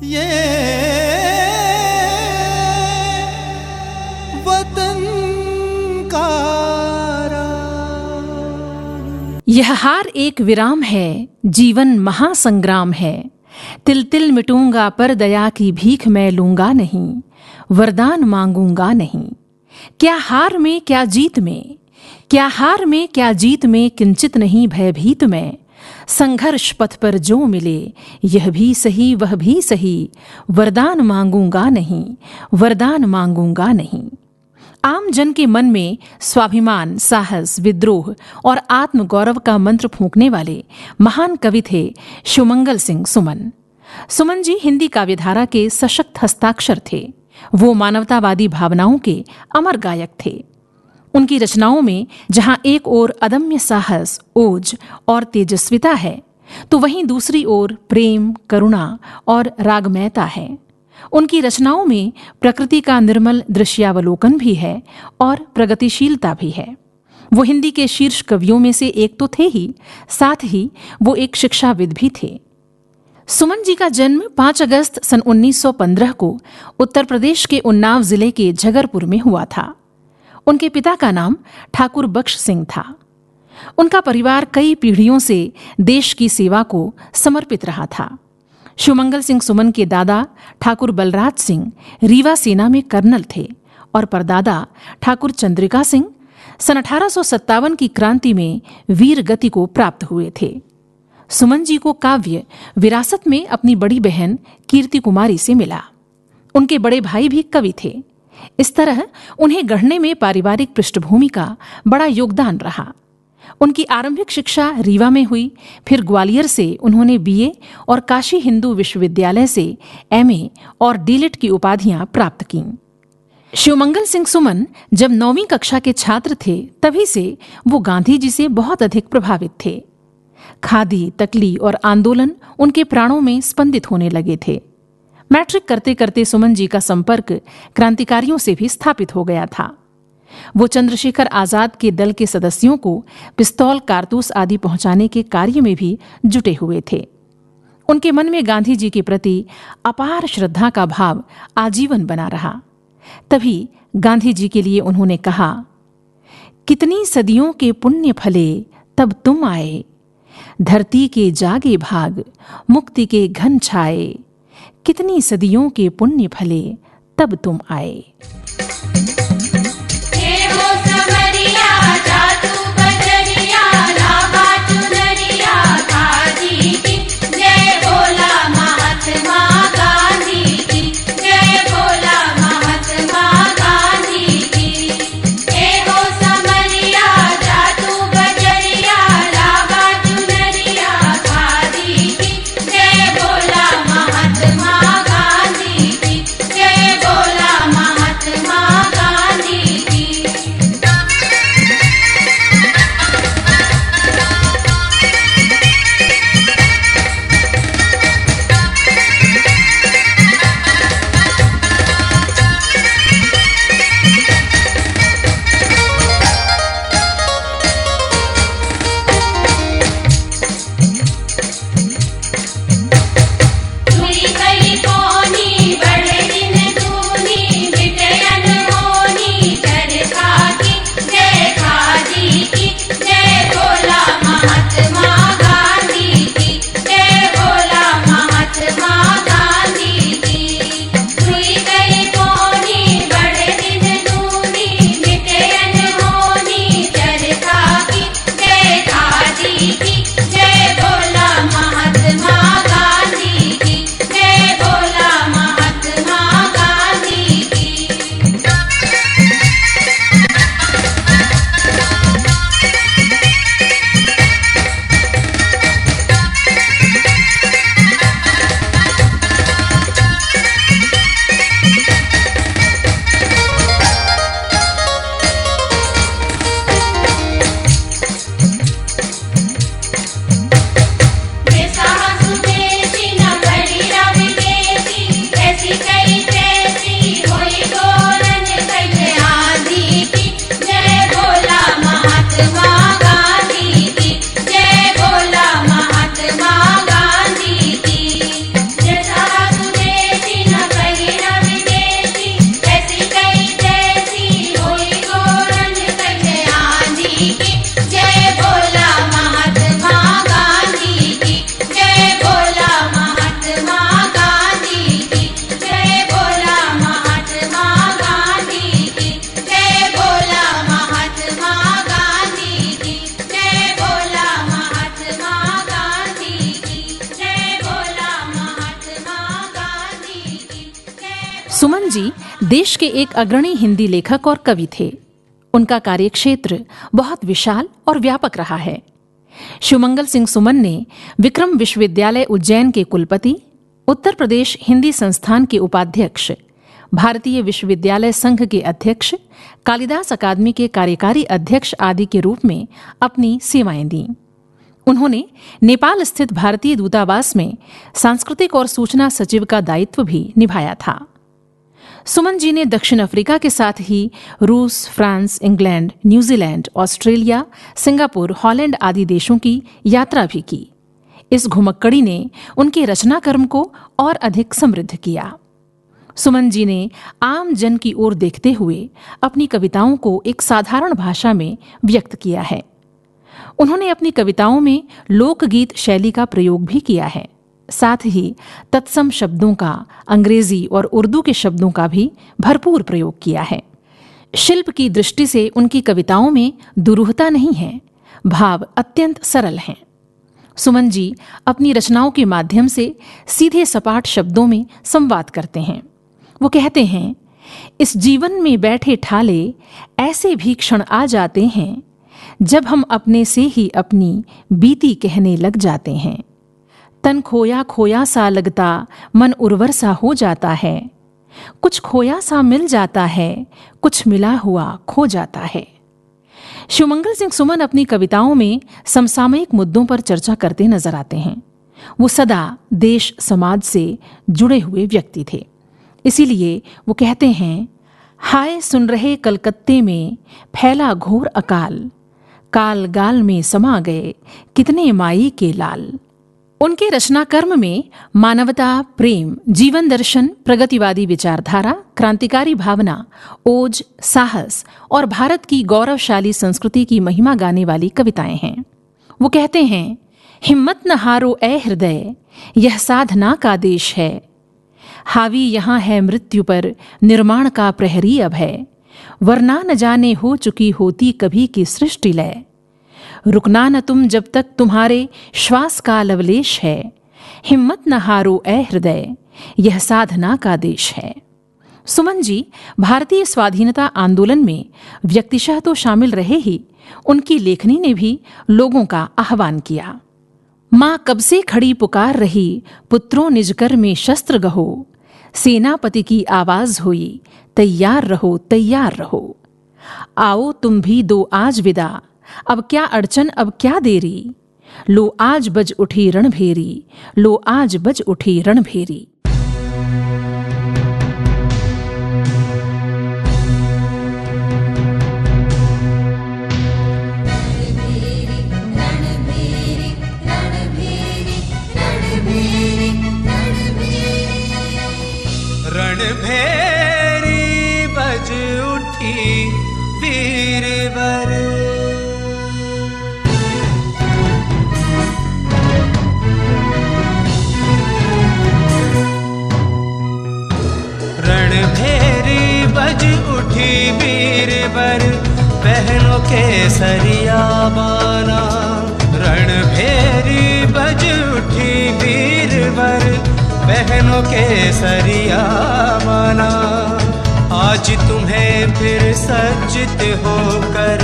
ये वतन का यह हार एक विराम है, जीवन महासंग्राम है। तिल तिल मिटूंगा पर दया की भीख मैं लूंगा नहीं, वरदान मांगूंगा नहीं। क्या हार में क्या जीत में, क्या हार में क्या जीत में किंचित नहीं भयभीत मैं। संघर्ष पथ पर जो मिले यह भी सही वह भी सही, वरदान मांगूंगा नहीं, वरदान मांगूंगा नहीं। आम जन के मन में स्वाभिमान, साहस, विद्रोह और आत्मगौरव का मंत्र फूंकने वाले महान कवि थे शिवमंगल सिंह सुमन। सुमन जी हिंदी काव्यधारा के सशक्त हस्ताक्षर थे। वो मानवतावादी भावनाओं के अमर गायक थे। उनकी रचनाओं में जहां एक ओर अदम्य साहस, ओज और तेजस्विता है, तो वहीं दूसरी ओर प्रेम, करुणा और रागमयता है। उनकी रचनाओं में प्रकृति का निर्मल दृश्यावलोकन भी है और प्रगतिशीलता भी है। वो हिंदी के शीर्ष कवियों में से एक तो थे ही, साथ ही वो एक शिक्षाविद भी थे। सुमन जी का जन्म 5 अगस्त सन 1915 को उत्तर प्रदेश के उन्नाव जिले के झगरपुर में हुआ था। उनके पिता का नाम ठाकुर बख्श सिंह था। उनका परिवार कई पीढ़ियों से देश की सेवा को समर्पित रहा था। शिवमंगल सिंह सुमन के दादा ठाकुर बलराज सिंह रीवा सेना में कर्नल थे और परदादा ठाकुर चंद्रिका सिंह सन 1857 की क्रांति में वीर गति को प्राप्त हुए थे। सुमन जी को काव्य विरासत में अपनी बड़ी बहन कीर्ति कुमारी से मिला। उनके बड़े भाई भी कवि थे। इस तरह उन्हें गढ़ने में पारिवारिक पृष्ठभूमि का बड़ा योगदान रहा। उनकी आरंभिक शिक्षा रीवा में हुई, फिर ग्वालियर से उन्होंने बीए और काशी हिंदू विश्वविद्यालय से एमए और डीलिट की उपाधियां प्राप्त कीं। शिवमंगल सिंह सुमन जब 9वीं कक्षा के छात्र थे, तभी से वो गांधी जी से बहुत अधिक प्रभावित थे। खादी, तकली और आंदोलन उनके प्राणों में स्पंदित होने लगे थे। मैट्रिक करते करते सुमन जी का संपर्क क्रांतिकारियों से भी स्थापित हो गया था। वो चंद्रशेखर आजाद के दल के सदस्यों को पिस्तौल, कारतूस आदि पहुंचाने के कार्य में भी जुटे हुए थे। उनके मन में गांधी जी के प्रति अपार श्रद्धा का भाव आजीवन बना रहा। तभी गांधी जी के लिए उन्होंने कहा, कितनी सदियों के पुण्य फले तब तुम आए, धरती के जागे भाग मुक्ति के घन छाए, कितनी सदियों के पुण्य फले तब तुम आए। सुमन जी देश के एक अग्रणी हिंदी लेखक और कवि थे। उनका कार्यक्षेत्र बहुत विशाल और व्यापक रहा है। शिवमंगल सिंह सुमन ने विक्रम विश्वविद्यालय उज्जैन के कुलपति, उत्तर प्रदेश हिंदी संस्थान के उपाध्यक्ष, भारतीय विश्वविद्यालय संघ के अध्यक्ष, कालिदास अकादमी के कार्यकारी अध्यक्ष आदि के रूप में अपनी सेवाएं दी। उन्होंने नेपाल स्थित भारतीय दूतावास में सांस्कृतिक और सूचना सचिव का दायित्व भी निभाया था। सुमन जी ने दक्षिण अफ्रीका के साथ ही रूस, France, England, New Zealand, Australia, Singapore, Holland आदि देशों की यात्रा भी की। इस घुमक्कड़ी ने उनके रचना कर्म को और अधिक समृद्ध किया। सुमन जी ने आम जन की ओर देखते हुए अपनी कविताओं को एक साधारण भाषा में व्यक्त किया है। उन्होंने अपनी कविताओं में लोकगीत शैली का प्रयोग भी किया है। साथ ही तत्सम शब्दों का, अंग्रेजी और उर्दू के शब्दों का भी भरपूर प्रयोग किया है। शिल्प की दृष्टि से उनकी कविताओं में दुरूहता नहीं है, भाव अत्यंत सरल हैं। सुमन जी अपनी रचनाओं के माध्यम से सीधे सपाट शब्दों में संवाद करते हैं। वो कहते हैं, इस जीवन में बैठे ठाले ऐसे भी क्षण आ जाते हैं जब हम अपने से ही अपनी बीती कहने लग जाते हैं। तन खोया खोया सा लगता, मन उर्वर सा हो जाता है। कुछ खोया सा मिल जाता है, कुछ मिला हुआ खो जाता है। शिवमंगल सिंह सुमन अपनी कविताओं में समसामयिक मुद्दों पर चर्चा करते नजर आते हैं। वो सदा देश समाज से जुड़े हुए व्यक्ति थे। इसीलिए वो कहते हैं, हाय सुन रहे कलकत्ते में फैला घोर अकाल, काल गाल में समा गए कितने माई के लाल। उनके रचना कर्म में मानवता, प्रेम, जीवन दर्शन, प्रगतिवादी विचारधारा, क्रांतिकारी भावना, ओज, साहस और भारत की गौरवशाली संस्कृति की महिमा गाने वाली कविताएं हैं। वो कहते हैं, हिम्मत न हारो ए हृदय, यह साधना का देश है। हावी यहाँ है मृत्यु पर निर्माण का प्रहरी अब है, वरना न जाने हो चुकी होती कभी की सृष्टि लय। रुकना न तुम जब तक तुम्हारे श्वास का लवलेश है, हिम्मत न हारो ए हृदय, यह साधना का देश है। सुमन जी भारतीय स्वाधीनता आंदोलन में व्यक्तिशः तो शामिल रहे ही, उनकी लेखनी ने भी लोगों का आह्वान किया। माँ कब से खड़ी पुकार रही, पुत्रों निज कर में शस्त्र गहो, सेनापति की आवाज हुई, तैयार रहो तैयार रहो। आओ तुम भी दो आज विदा, अब क्या अड़चन अब क्या देरी, लो आज बज उठी रणभेरी, लो आज बज उठी रणभेरी। रणभेरी बज उठी वीरवर, रणभेरी बज उठी वीरवर, बहनों के सरिया बाना। रणभेरी बज उठी वीरवर, बहनों के सरिया माना। आज तुम्हें फिर सज्जित होकर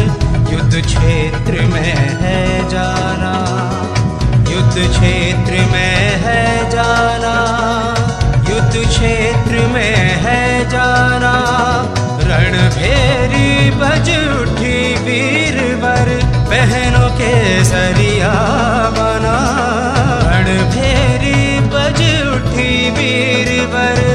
युद्ध क्षेत्र में है जाना, युद्ध क्षेत्र में है जाना, युद्ध क्षेत्र में है जाना। रणभेरी बज उठी वीरवर, बहनों के सरिया बना। रणभेरी बज उठी वीरवर।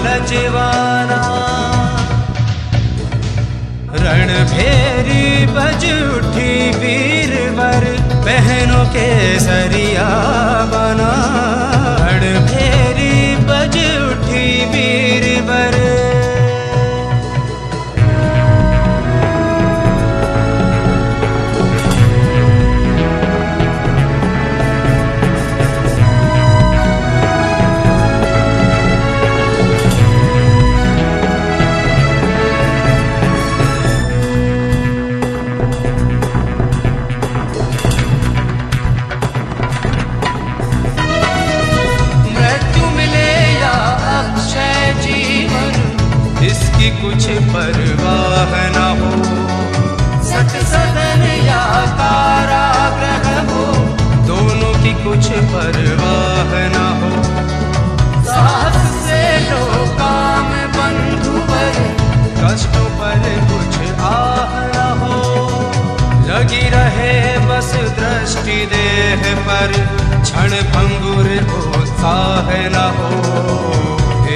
लजवाना। रणभेरी बज उठी वीरवर, बहनों के सरिया बना। रणभेरी बज उठी वीरवर। कुछ परवाह न हो, सत सदन या कारागृह हो, दोनों की कुछ परवाह न हो। साहस से लो काम बंधुवर, कष्टों पर कुछ आह न हो। लगी रहे बस दृष्टि देह पर, क्षण भंगुर उत्साह न हो।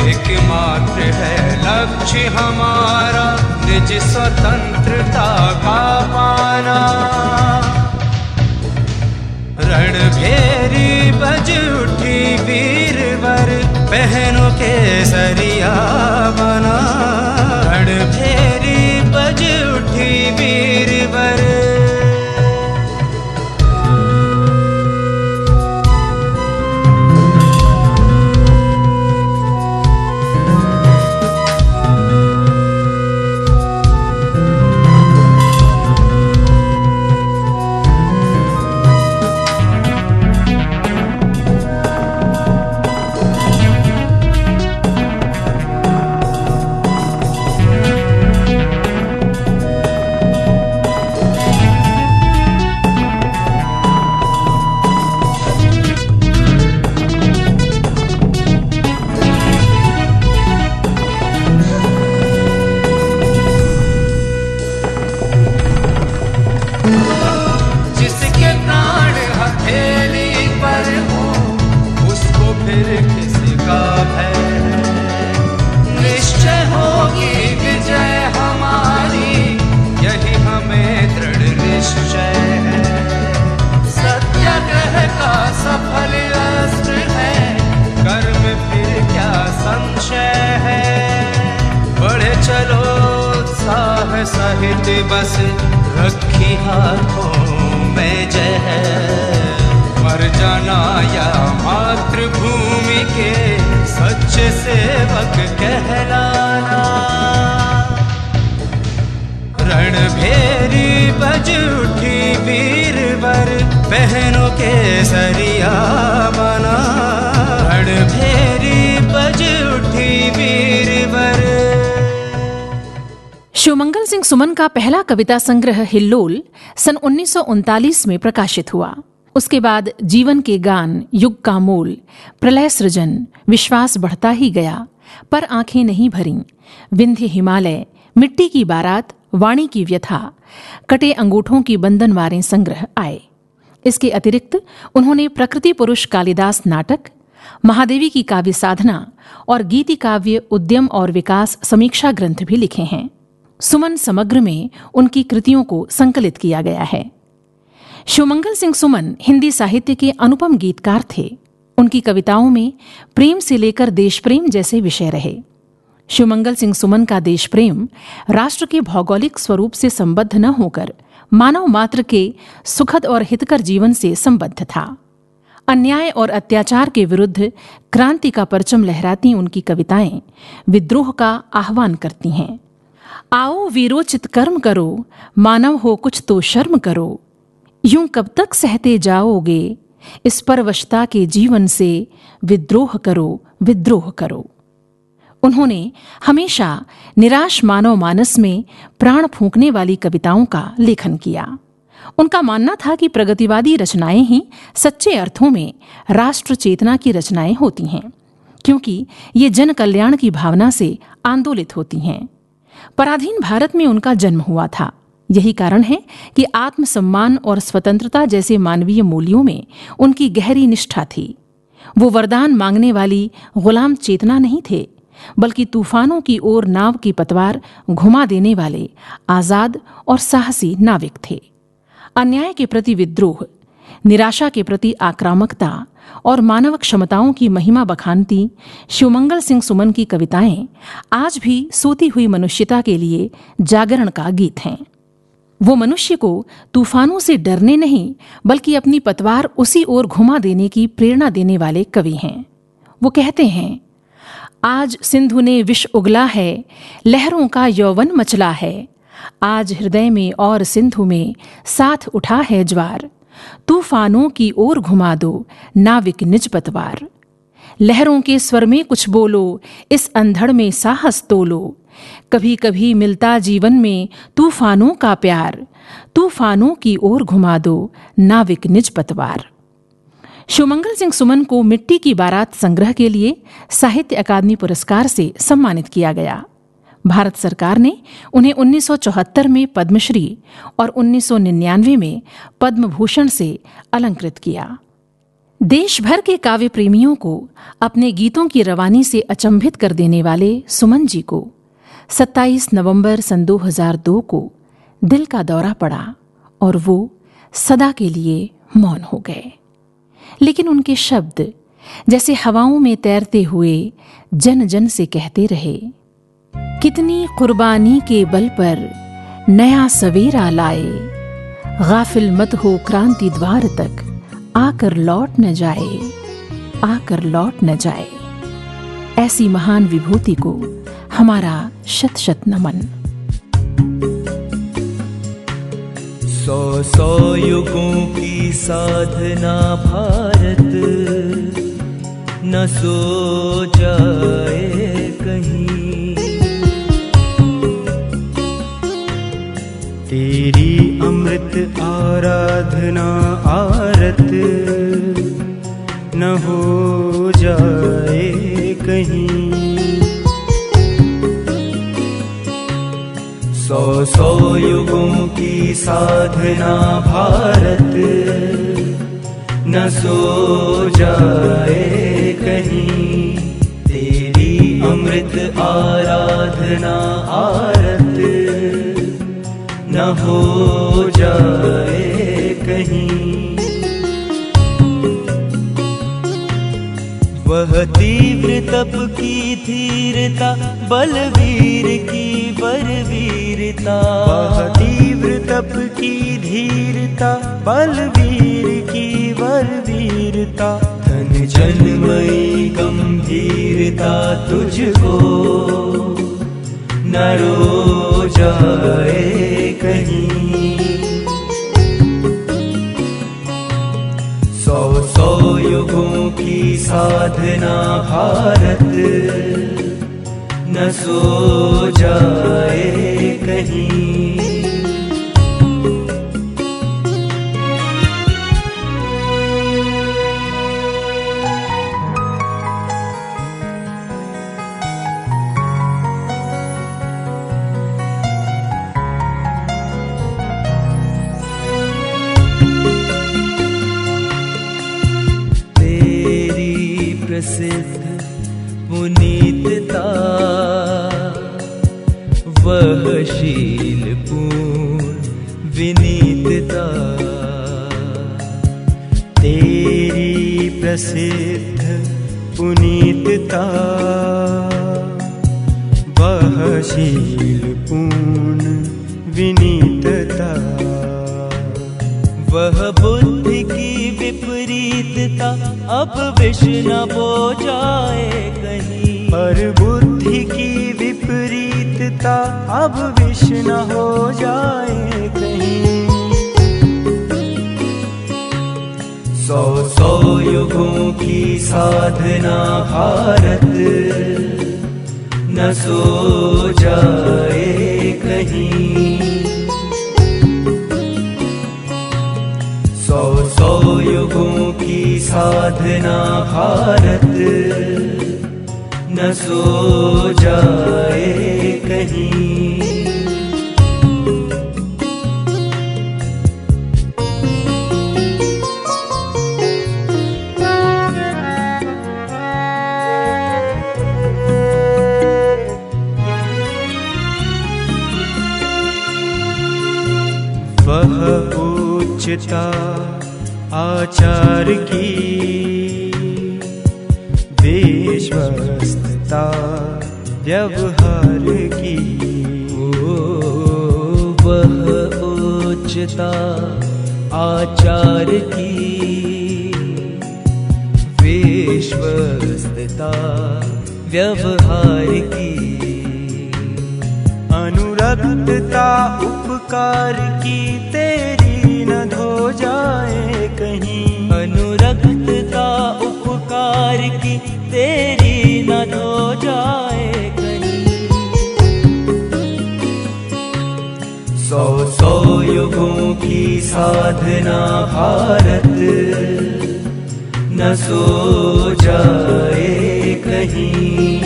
एकमात्र है लक्ष्य हमारा, निज स्वतंत्रता का पाना। रणभेरी बज उठी वीरवर, बहनों के सरिया बना। रणभेरी बज उठी वीरवर। सहित बस रखी हाथों में जय है। मर जाना या मातृभूमि के सच्चे सेवक कहलाना। रणभेरी बज उठी वीरवर, बहनों के सरिया बना। रणभेरी बज उठी वीरवर। शिवमंगल सिंह सुमन का पहला कविता संग्रह हिल्लोल सन 1939 में प्रकाशित हुआ। उसके बाद जीवन के गान, युग का मोल, प्रलय सृजन, विश्वास बढ़ता ही गया, पर आंखें नहीं भरीं, विंध्य हिमालय, मिट्टी की बारात, वाणी की व्यथा, कटे अंगूठों की बंधनवारें संग्रह आए। इसके अतिरिक्त उन्होंने प्रकृति पुरुष कालिदास नाटक, महादेवी की काव्य साधना और गीति काव्य उद्यम और विकास समीक्षा ग्रंथ भी लिखे हैं। सुमन समग्र में उनकी कृतियों को संकलित किया गया है। शिवमंगल सिंह सुमन हिंदी साहित्य के अनुपम गीतकार थे। उनकी कविताओं में प्रेम से लेकर देश प्रेम जैसे विषय रहे। शिवमंगल सिंह सुमन का देश प्रेम राष्ट्र के भौगोलिक स्वरूप से संबद्ध न होकर मानव मात्र के सुखद और हितकर जीवन से संबद्ध था। अन्याय और अत्याचार के विरुद्ध क्रांति का परचम लहराती उनकी कविताएं विद्रोह का आह्वान करती हैं। आओ वीरोचित कर्म करो, मानव हो कुछ तो शर्म करो, यूं कब तक सहते जाओगे, इस परवशता के जीवन से विद्रोह करो, विद्रोह करो। उन्होंने हमेशा निराश मानव मानस में प्राण फूंकने वाली कविताओं का लेखन किया। उनका मानना था कि प्रगतिवादी रचनाएं ही सच्चे अर्थों में राष्ट्र चेतना की रचनाएं होती हैं, क्योंकि ये जन कल्याण की भावना से आंदोलित होती हैं। पराधीन भारत में उनका जन्म हुआ था। यही कारण है कि आत्मसम्मान और स्वतंत्रता जैसे मानवीय मूल्यों में उनकी गहरी निष्ठा थी। वो वरदान मांगने वाली गुलाम चेतना नहीं थे, बल्कि तूफानों की ओर नाव की पतवार घुमा देने वाले आजाद और साहसी नाविक थे। अन्याय के प्रति विद्रोह, निराशा के प्रति आक्रामकता और मानव क्षमताओं की महिमा बखानती शिवमंगल सिंह सुमन की कविताएं आज भी सोती हुई मनुष्यता के लिए जागरण का गीत हैं। वो मनुष्य को तूफानों से डरने नहीं बल्कि अपनी पतवार उसी ओर घुमा देने की प्रेरणा देने वाले कवि हैं। वो कहते हैं, आज सिंधु ने विष उगला है, लहरों का यौवन मचला है। आज हृदय में और सिंधु में साथ उठा है ज्वार। तूफानों की ओर घुमा दो नाविक निज पतवार। लहरों के स्वर में कुछ बोलो, इस अंधड़ में साहस तोलो। कभी कभी मिलता जीवन में तूफानों का प्यार। तूफानों की ओर घुमा दो नाविक निज पतवार। शिवमंगल सिंह सुमन को मिट्टी की बारात संग्रह के लिए साहित्य अकादमी पुरस्कार से सम्मानित किया गया। भारत सरकार ने उन्हें 1974 में पद्मश्री और 1999 में पद्म भूषण से अलंकृत किया। देश भर के काव्य प्रेमियों को अपने गीतों की रवानी से अचंभित कर देने वाले सुमन जी को 27 नवंबर सन 2002 को दिल का दौरा पड़ा और वो सदा के लिए मौन हो गए। लेकिन उनके शब्द जैसे हवाओं में तैरते हुए जन जन से कहते रहे, कितनी कुर्बानी के बल पर नया सवेरा लाए। गाफिल मत हो क्रांति द्वार तक, आकर लौट न जाए, आकर लौट न जाए। ऐसी महान विभूति को हमारा शत शत नमन। 100 युगों की साधना भारत न सो जाए कहीं। तेरी अमृत आराधना आरत न हो जाए कहीं। 100 युगों की साधना भारत न सो जाए कहीं। तेरी अमृत आराधना आरत न हो जाए कहीं। वह तीव्र तप की धीरता, बलवीर की बलवीरता। वह तीव्र तप की धीरता, बलवीर की बलवीरता। धन जन्मयी गंभीरता तुझको न रो जाए कहीं। 100 युगों की साधना भारत न सो जाए कहीं। प्रसिद्ध पुनीतता, वह शील पूर्ण विनीतता। तेरी प्रसिद्ध पुनीतता, वह शील पूर्ण विनीतता। वह बुद्धि की विपरीतता, अब विष न बो जाए कहीं। पर बुद्धि की विपरीतता, अब विष न हो जाए कहीं। 100 युगों की साधना भारत न सो जाए कहीं। 100 युगों की साधना भारत न सो जाए कहीं। वह उच्चता आचार की, विश्वस्तता व्यवहार की। वह उच्चता आचार की, विश्वस्तता व्यवहार की। अनुरक्तता उपकार की, तेरी न धो जाए कहीं। अनुरक्तता उपकार की, तेरी न धो जाए कहीं। 100 युगों की साधना भारत न सो जाए कहीं।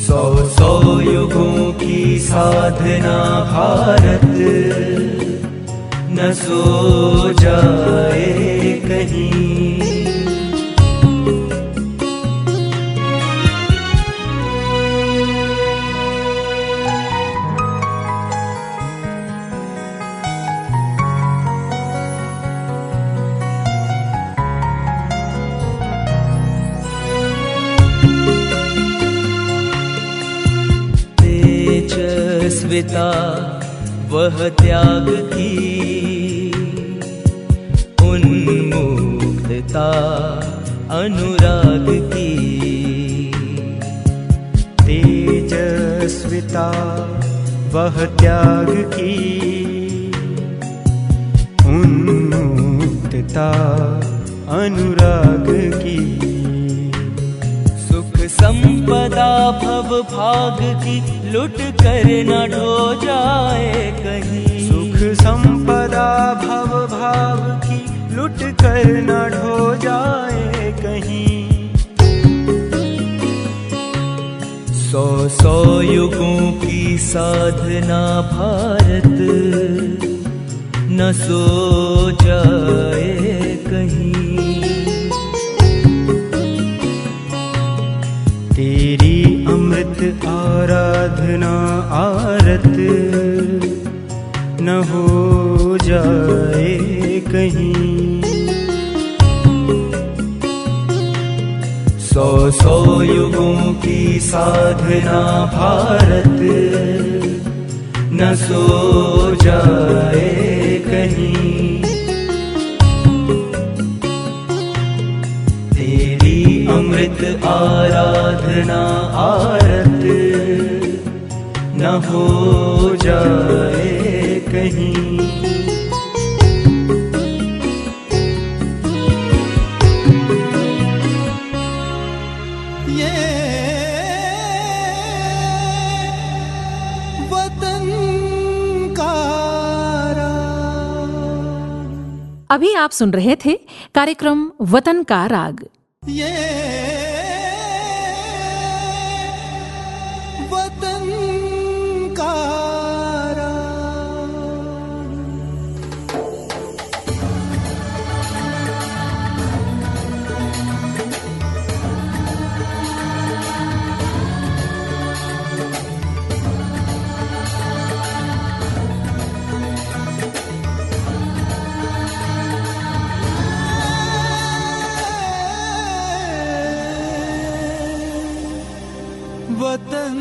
100 युगों की साधना भारत न सो जाए कहीं। तेजस्विता वह त्याग की, उन्मुक्तता अनुराग की। तेजस्विता वह त्याग की, उन्मुक्तता अनुराग की। सुख संपदा भव भाग की, लुट कर न ढो जाए कहीं। सुख संपदा भव भाव की, लुट कर न ढो जाए कहीं। 100 युगों की साधना भारत न सो जाए कहीं। तेरी अमृत आराधना आरत न हो जाए कहीं। 100 युगों की साधना भारत न सो जाए कहीं। तेरी अमृत आराधना आरत न हो जाए कहीं। ये वतन का राग। अभी आप सुन रहे थे कार्यक्रम वतन का राग। ये वतन का राग। वतन